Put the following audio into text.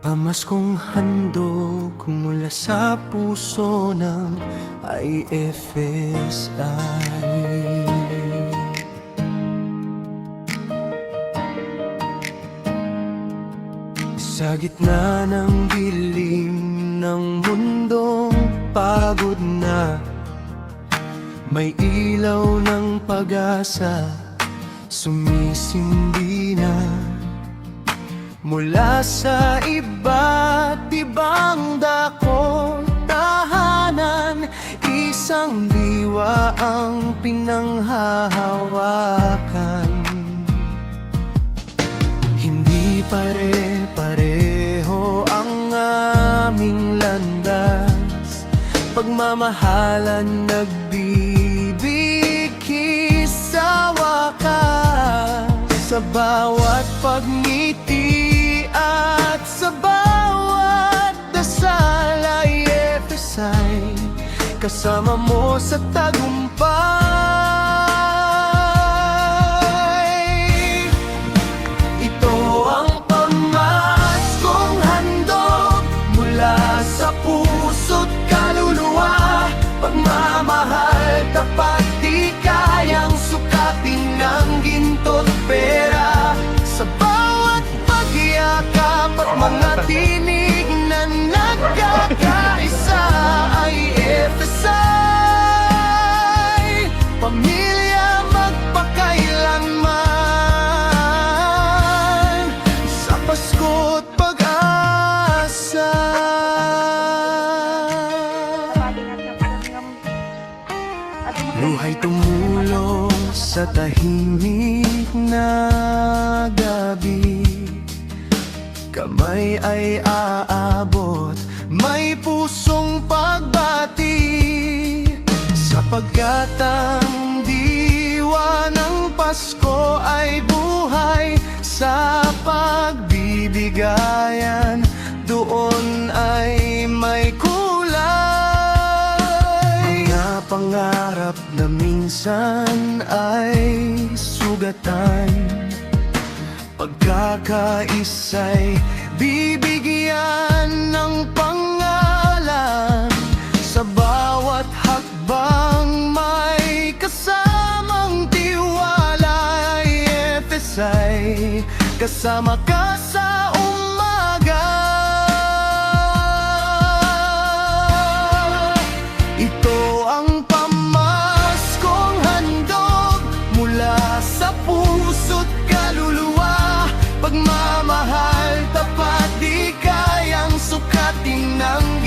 Pamaskong handog mula sa puso ng IFSI. Sa gitna ng dilim ng mundong pagod na, may ilaw ng pag-asa sumisindi na. Mula sa iba't ibang dako, tahanan, isang diwa ang pinanghahawakan. Hindi pare-pareho ang aming landas, pagmamahalan nagbibigay sa wakas. Sa bawat pagngiti at sa bawat dasal ay FSI, kasama mo sa tagumpay. Ito ang pamaskong handog mula sa puso't kaluluwa, pagmamahal tapat di kayang sukatin ng ginto't pera. Sa bawat pagyakap at mga tinig na nagkakaisa ay FSI, pamilya magpakailanman, sa Pasko't Pag-asa. Luhay tumulo sa tahimik na gabi, kamay ay aabot, may pusong pagbati, sapagkat ang diwa ng Pasko ay buhay sa pagbibigayan. Doon ay may kulay, mga pangarap na minsan ay sugatan, pagkakaisa'y bibigyan ng pangalan. Sa bawat hakbang may kasamang tiwala ay FSI, kasama ka sa umaga. Ito ang pamaskong handog mula sa puso't kaluluwa, pagmamahal tapat di kayang sukatin ng